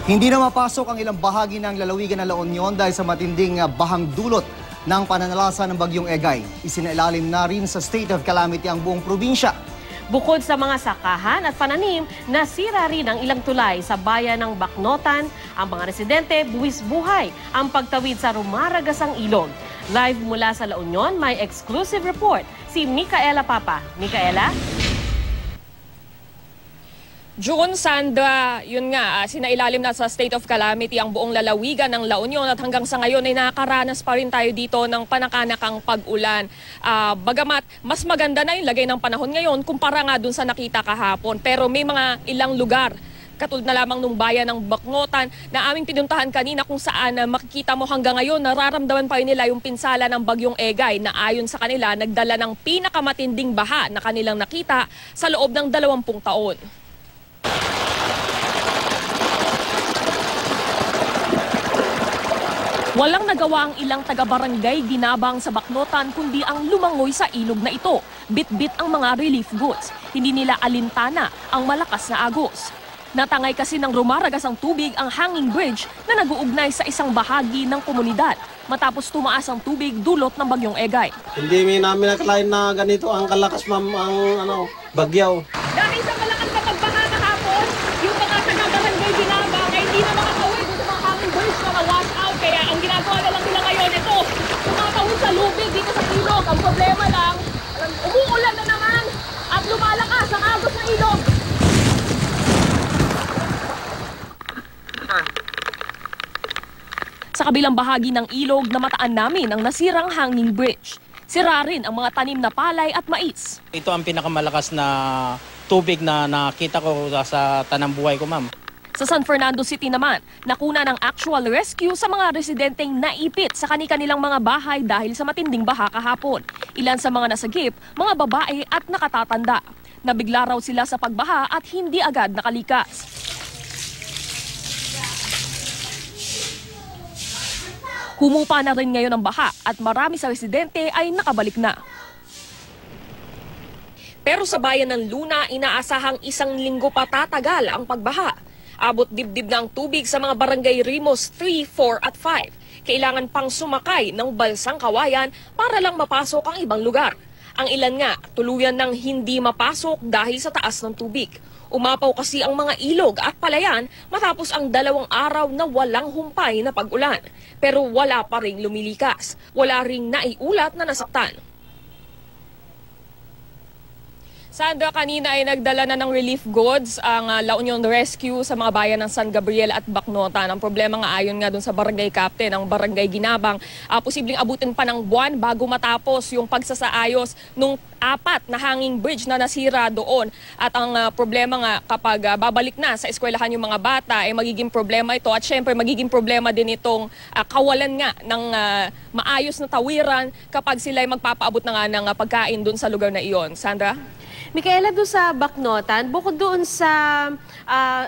Hindi na mapasok ang ilang bahagi ng lalawigan ng La Union dahil sa matinding bahang dulot ng pananalasa ng bagyong Egay. Isinailalim na rin sa state of calamity ang buong probinsya. Bukod sa mga sakahan at pananim, nasira rin ang ilang tulay sa bayan ng Bacnotan. Ang mga residente buwis buhay ang pagtawid sa rumaragasang ilog. Live mula sa La Union, may exclusive report si Micaela Papa. Micaela? June, Sandra, yun nga, sinailalim na sa state of calamity ang buong lalawigan ng La Union at hanggang sa ngayon ay nakakaranas pa rin tayo dito ng panakanakang pag-ulan. Bagamat mas maganda na yung lagay ng panahon ngayon kumpara nga dun sa nakita kahapon. Pero may mga ilang lugar, katulad na lamang nung bayan ng Bacnotan na aming pinuntahan kanina kung saan makikita mo hanggang ngayon nararamdaman pa rin nila yung pinsala ng bagyong Egay na ayon sa kanila nagdala ng pinakamatinding baha na kanilang nakita sa loob ng 20 taon. Walang nagawa ang ilang taga-barangay Ginabang sa Bacnotan kundi ang lumangoy sa ilog na ito. Bit-bit ang mga relief goods. Hindi nila alintana ang malakas na agos. Natangay kasi ng rumaragas ang tubig ang hanging bridge na nag-uugnay sa isang bahagi ng komunidad matapos tumaas ang tubig dulot ng bagyong Egay. Hindi namin nakalain na ganito ang kalakas, ma'am, ang bagyaw. Dahil sa malakas na pagbaha kahapon, yung mga taga-barangay Ginabang ay hindi na makakawid sa mga hanging bridge na na-wash out. Kaya ang ginagawa na lang nila ngayon, ito, tumatawid sa lubid dito sa ilog. Ang problema lang, umuulan na naman at lumalakas ang agos ng ilog. Sa kabilang bahagi ng ilog, namataan namin ang nasirang hanging bridge. Sira rin ang mga tanim na palay at mais. Ito ang pinakamalakas na tubig na nakita ko sa tanang buhay ko, ma'am. Sa San Fernando City naman, nakuna ng actual rescue sa mga residenteng naipit sa kanilang mga bahay dahil sa matinding baha kahapon. Ilan sa mga nasagip, mga babae at nakatatanda. Nabigla raw sila sa pagbaha at hindi agad nakalikas. Humupa na rin ngayon ang baha at marami sa residente ay nakabalik na. Pero sa bayan ng Luna, inaasahang 1 linggo pa tatagal ang pagbaha. Abot dibdib na ang tubig sa mga barangay Rimos 3, 4 at 5. Kailangan pang sumakay ng balsang kawayan para lang mapasok ang ibang lugar. Ang ilan nga, tuluyan ng hindi mapasok dahil sa taas ng tubig. Umapaw kasi ang mga ilog at palayan matapos ang 2 araw na walang humpay na pag-ulan. Pero wala pa ring lumilikas. Wala ring naiulat na nasaktan. Sandra, kanina ay nagdala na ng relief goods ang La Union Rescue sa mga bayan ng San Gabriel at Bacnotan. Ang problema nga ayon nga dun sa barangay captain, ang barangay Ginabang, posibleng abutin pa ng buwan bago matapos yung pagsasaayos nung 4 na hanging bridge na nasira doon. At ang problema nga kapag babalik na sa eskwelahan yung mga bata, ay magiging problema ito. At syempre magiging problema din itong kawalan nga ng maayos na tawiran kapag sila ay magpapaabot na nga ng pagkain doon sa lugar na iyon. Sandra? Micaela, doon sa Bacnotan, bukod doon sa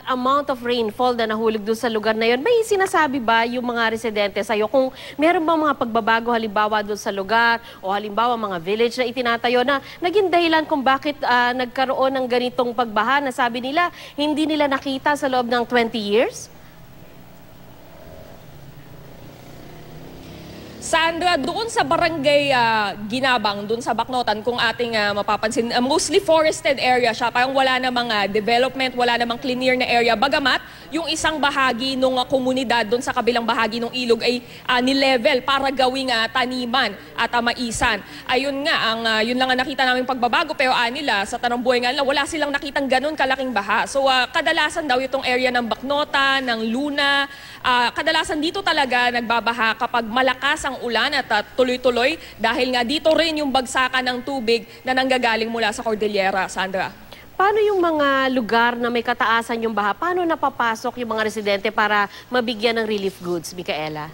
amount of rainfall na nahulog doon sa lugar na yon, may sinasabi ba yung mga residente sa'yo kung meron ba mga pagbabago halimbawa doon sa lugar o halimbawa mga village na itinatayo na naging dahilan kung bakit nagkaroon ng ganitong pagbaha na sabi nila hindi nila nakita sa loob ng 20 years? Sandra, doon sa barangay Ginabang, doon sa Bacnotan, kung ating mapapansin, mostly forested area siya. Parang wala namang development, wala namang clear na area. Bagamat, yung isang bahagi ng komunidad doon sa kabilang bahagi ng ilog ay nilevel para gawing taniman at maisan. Ayun nga, yun lang ang nakita namin pagbabago. Pero nila, sa tanong buhay nga nila, wala silang nakitang ganun kalaking baha. So, kadalasan daw itong area ng Bacnotan, ng Luna, kadalasan dito talaga nagbabaha kapag malakas ang ulan at tuloy-tuloy dahil nga dito rin yung bagsakan ng tubig na nanggagaling mula sa Cordillera, Sandra. Paano yung mga lugar na may kataasan yung baha? Paano napapasok yung mga residente para mabigyan ng relief goods, Micaela?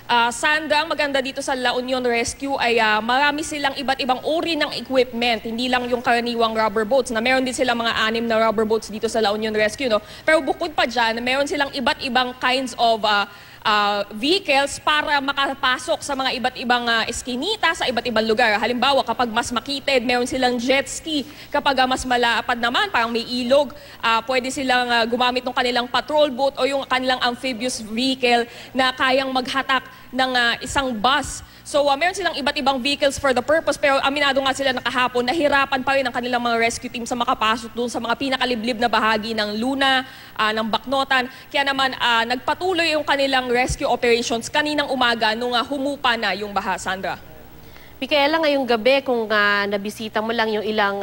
Sandra, ang maganda dito sa La Union Rescue ay marami silang iba't ibang uri ng equipment. Hindi lang yung karaniwang rubber boats na meron din silang mga 6 na rubber boats dito sa La Union Rescue. No? Pero bukod pa dyan, meron silang iba't ibang kinds of vehicles para makapasok sa mga iba't ibang eskinita, sa iba't ibang lugar. Halimbawa, kapag mas makitid, meron silang jet ski. Kapag mas malapad naman, parang may ilog, pwede silang gumamit ng kanilang patrol boat o yung kanilang amphibious vehicle na kayang maghatak ng isang bus. So meron silang iba't ibang vehicles for the purpose, pero aminado nga sila na kahapon, nahirapan pa rin ang kanilang mga rescue team sa makapasok doon sa mga pinakaliblib na bahagi ng Luna, ng Bacnotan. Kaya naman nagpatuloy yung kanilang rescue operations kaninang umaga nung humupa na yung baha, Sandra. Micaela, ngayong gabi, kung nabisita mo lang yung ilang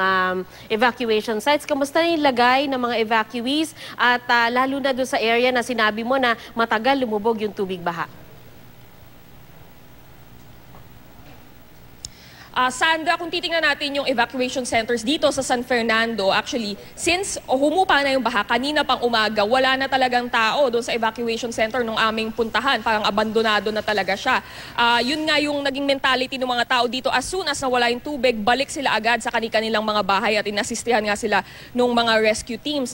evacuation sites, kamusta na yung lagay ng mga evacuees at lalo na doon sa area na sinabi mo na matagal lumubog yung tubig baha? Sandra, kung titingnan natin yung evacuation centers dito sa San Fernando, actually, since humupa na yung baha, kanina pang umaga, wala na talagang tao doon sa evacuation center nung aming puntahan. Parang abandonado na talaga siya. Yun nga yung naging mentality ng mga tao dito. As soon as nawala yung tubig, balik sila agad sa kanilang mga bahay at inasistihan nga sila ng mga rescue teams.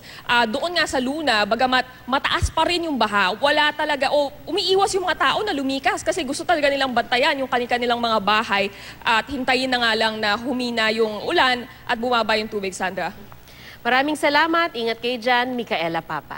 Doon nga sa Luna, bagamat mataas pa rin yung baha, wala talaga, umiiwas yung mga tao na lumikas kasi gusto talaga nilang bantayan yung kanilang mga bahay at hintayin na nga lang na humina yung ulan at bumaba yung tubig, Sandra. Maraming salamat. Ingat kayo dyan, Micaela Papa.